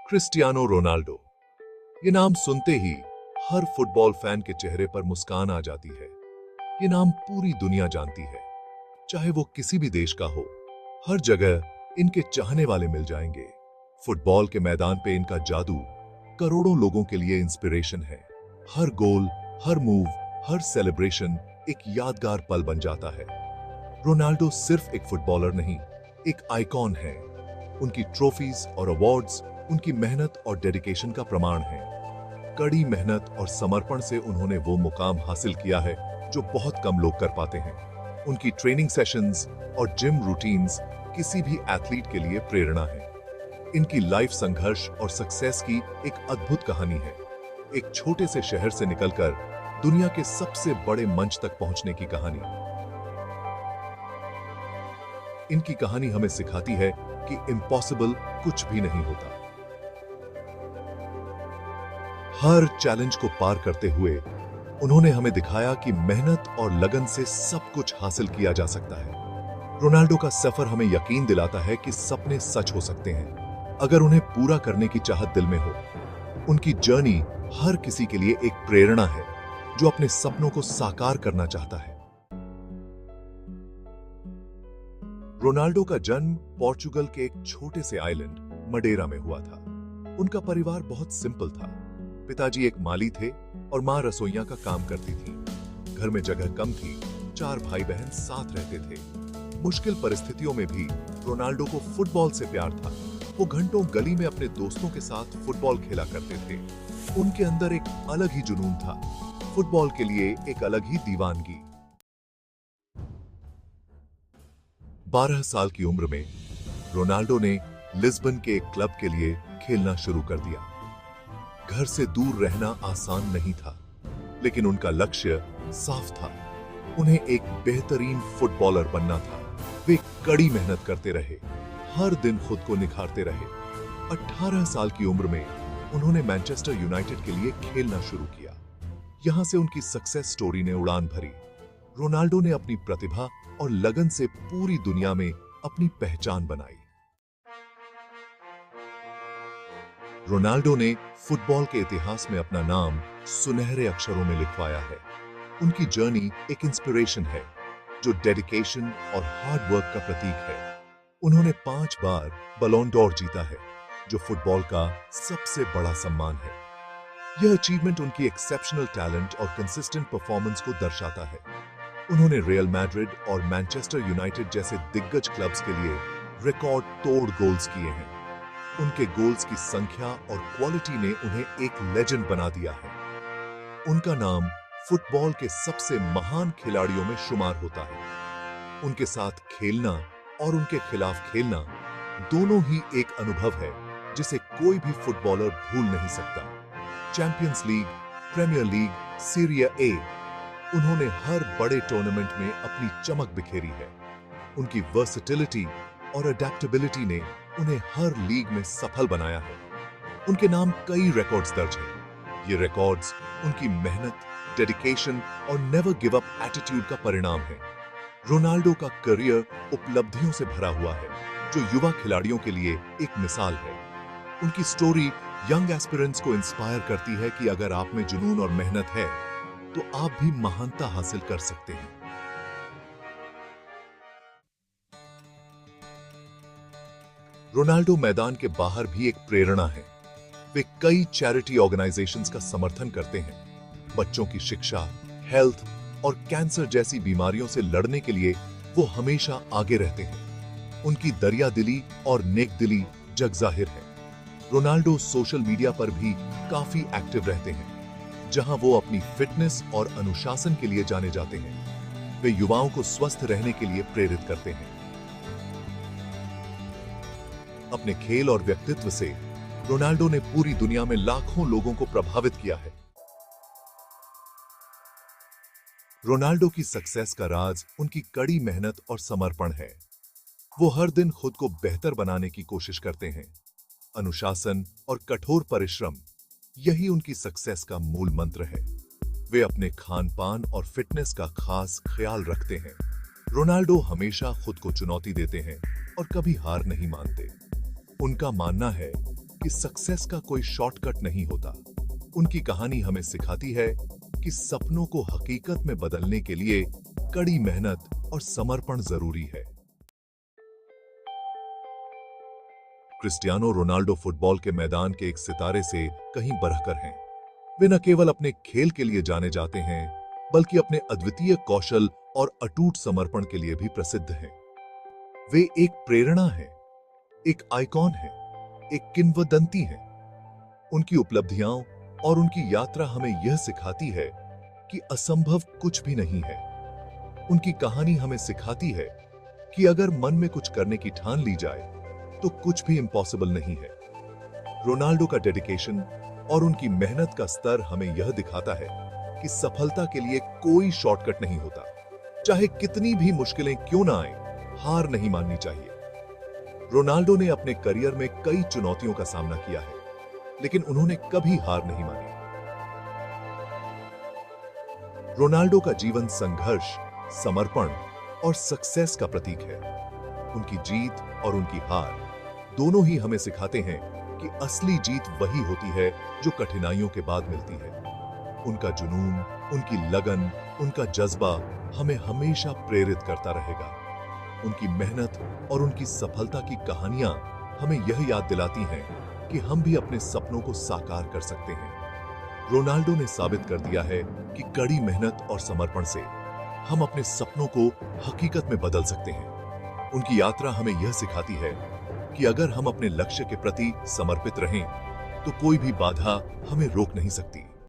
Cristiano Ronaldo. ये नाम सुनते ही हर फुटबॉल फैन के चेहरे पर मुस्कान आ जाती है। ये नाम पूरी दुनिया जानती है, चाहे वो किसी भी देश का हो। हर जगह इनके चाहने वाले मिल जाएंगे। फुटबॉल के मैदान पे इनका जादू करोड़ों लोगों के लिए इंस्पिरेशन है। हर गोल, हर मूव, हर सेलिब्रेशन एक यादगार पल बन जाता है। रोनाल्डो सिर्फ एक फुटबॉलर नहीं, एक आइकॉन है। उनकी ट्रॉफीज और अवार्ड्स उनकी मेहनत और डेडिकेशन का प्रमाण है। कड़ी मेहनत और समर्पण से उन्होंने वो मुकाम हासिल किया है जो बहुत कम लोग कर पाते हैं। उनकी ट्रेनिंग सेशंस और जिम रूटीन्स किसी भी एथलीट के लिए प्रेरणा है। इनकी लाइफ संघर्ष और सक्सेस की एक अद्भुत कहानी है। एक छोटे से शहर से निकलकर दुनिया के सबसे बड़े मंच तक पहुंचने की कहानी। इनकी कहानी हमें सिखाती है कि इम्पॉसिबल कुछ भी नहीं होता। हर चैलेंज को पार करते हुए उन्होंने हमें दिखाया कि मेहनत और लगन से सब कुछ हासिल किया जा सकता है। रोनाल्डो का सफर हमें यकीन दिलाता है कि सपने सच हो सकते हैं अगर उन्हें पूरा करने की चाहत दिल में हो। उनकी जर्नी हर किसी के लिए एक प्रेरणा है जो अपने सपनों को साकार करना चाहता है। रोनाल्डो का जन्म पोर्चुगल के एक छोटे से आइलैंड मडेरा में हुआ था। उनका परिवार बहुत सिंपल था। पिताजी एक माली थे और मां रसोइया का काम करती थी। घर में जगह कम थी, 4 भाई बहन साथ रहते थे। मुश्किल परिस्थितियों में भी रोनाल्डो को फुटबॉल से प्यार था। वो घंटों गली में अपने दोस्तों के साथ फुटबॉल खेला करते थे। उनके अंदर एक अलग ही जुनून था, फुटबॉल के लिए एक अलग ही दीवानगी। 12 साल की उम्र में रोनाल्डो ने लिस्बन के एक क्लब के लिए खेलना शुरू कर दिया। घर से दूर रहना आसान नहीं था, लेकिन उनका लक्ष्य साफ था। उन्हें एक बेहतरीन फुटबॉलर बनना था। वे कड़ी मेहनत करते रहे, हर दिन खुद को निखारते रहे। 18 साल की उम्र में उन्होंने मैनचेस्टर यूनाइटेड के लिए खेलना शुरू किया। यहां से उनकी सक्सेस स्टोरी ने उड़ान भरी। रोनाल्डो ने अपनी प्रतिभा और लगन से पूरी दुनिया में अपनी पहचान बनाई। रोनाल्डो ने फुटबॉल के इतिहास में अपना नाम सुनहरे अक्षरों में लिखवाया है। उनकी जर्नी एक इंस्पिरेशन है जो डेडिकेशन और हार्ड वर्क का प्रतीक है। उन्होंने 5 बार बलोन डोर जीता है, जो फुटबॉल का सबसे बड़ा सम्मान है। यह अचीवमेंट उनकी एक्सेप्शनल टैलेंट और कंसिस्टेंट परफॉर्मेंस को दर्शाता है। उन्होंने रियल मैड्रिड और मैनचेस्टर यूनाइटेड जैसे दिग्गज क्लब्स के लिए रिकॉर्ड तोड़ गोल्स किए हैं। उनके गोल्स की संख्या और क्वालिटी ने उन्हें एक लेजेंड बना दिया है। उनका नाम फुटबॉल के सबसे महान खिलाड़ियों में शुमार होता है। उनके साथ खेलना और उनके खिलाफ खेलना दोनों ही एक अनुभव है जिसे कोई भी फुटबॉलर भूल नहीं सकता। Champions League, Premier League, Serie A, उन्होंने हर बड़े टूर्नामेंट में अपनी चमक बिखेरी है। उनकी वर्सेटिलिटी और अडेप्टेबिलिटी ने उन्हें हर लीग में सफल बनाया है। उनके नाम कई रिकॉर्ड्स दर्ज हैं। ये रिकॉर्ड्स उनकी मेहनत, डेडिकेशन और नेवर गिव अप एटीट्यूड का परिणाम है। रोनाल्डो का करियर उपलब्धियों से भरा हुआ है, जो युवा खिलाड़ियों के लिए एक मिसाल है। उनकी स्टोरी यंग एस्पिरेंट्स को इंस्पायर करती है कि अगर आप में जुनून और मेहनत है, तो आप भी महानता हासिल कर सकते हैं। रोनाल्डो मैदान के बाहर भी एक प्रेरणा है। वे कई चैरिटी ऑर्गेनाइजेशंस का समर्थन करते हैं। बच्चों की शिक्षा, हेल्थ और कैंसर जैसी बीमारियों से लड़ने के लिए वो हमेशा आगे रहते हैं। उनकी दरियादिली और नेकदिली जग जाहिर है। रोनाल्डो सोशल मीडिया पर भी काफी एक्टिव रहते हैं, जहां वो अपनी फिटनेस और अनुशासन के लिए जाने जाते हैं। वे युवाओं को स्वस्थ रहने के लिए प्रेरित करते हैं। अपने खेल और व्यक्तित्व से रोनाल्डो ने पूरी दुनिया में लाखों लोगों को प्रभावित किया है। रोनाल्डो की सक्सेस का राज उनकी कड़ी मेहनत और समर्पण है। वो हर दिन खुद को बेहतर बनाने की कोशिश करते हैं। अनुशासन और कठोर परिश्रम, यही उनकी सक्सेस का मूल मंत्र है। वे अपने खान पान और फिटनेस का खास ख्याल रखते हैं। रोनाल्डो हमेशा खुद को चुनौती देते हैं और कभी हार नहीं मानते। उनका मानना है कि सक्सेस का कोई शॉर्टकट नहीं होता। उनकी कहानी हमें सिखाती है कि सपनों को हकीकत में बदलने के लिए कड़ी मेहनत और समर्पण जरूरी है। क्रिस्टियानो रोनाल्डो फुटबॉल के मैदान के एक सितारे से कहीं बढ़कर हैं। वे न केवल अपने खेल के लिए जाने जाते हैं, बल्कि अपने अद्वितीय कौशल और अटूट समर्पण के लिए भी प्रसिद्ध हैं। वे एक प्रेरणा हैं, एक आइकॉन हैं, एक किंवदंती हैं। उनकी उपलब्धियां और उनकी यात्रा हमें यह सिखाती है कि असंभव कुछ भी नहीं है। उनकी कहानी हमें सिखाती है कि अगर मन में कुछ करने की ठान ली जाए तो कुछ भी इम्पॉसिबल नहीं है। रोनाल्डो का डेडिकेशन और उनकी मेहनत का स्तर हमें यह दिखाता है कि सफलता के लिए कोई शॉर्टकट नहीं होता। चाहे कितनी भी मुश्किलें क्यों ना आए, हार नहीं माननी चाहिए। रोनाल्डो ने अपने करियर में कई चुनौतियों का सामना किया है, लेकिन उन्होंने कभी हार नहीं मानी। रोनाल्डो का जीवन संघर्ष, समर्पण और सक्सेस का प्रतीक है। उनकी जीत और उनकी हार दोनों ही हमें सिखाते हैं कि असली जीत वही होती है जो कठिनाइयों के बाद मिलती है। उनका जुनून, उनकी लगन, उनका जज्बा हमें हमेशा प्रेरित करता रहेगा। उनकी मेहनत और उनकी सफलता की कहानियां हमें यह याद दिलाती हैं कि हम भी अपने सपनों को साकार कर सकते हैं। रोनाल्डो ने साबित कर दिया है कि कड़ी मेहनत और समर्पण से हम अपने सपनों को हकीकत में बदल सकते हैं। उनकी यात्रा हमें यह सिखाती है कि अगर हम अपने लक्ष्य के प्रति समर्पित रहें, तो कोई भी बाधा हमें रोक नहीं सकती।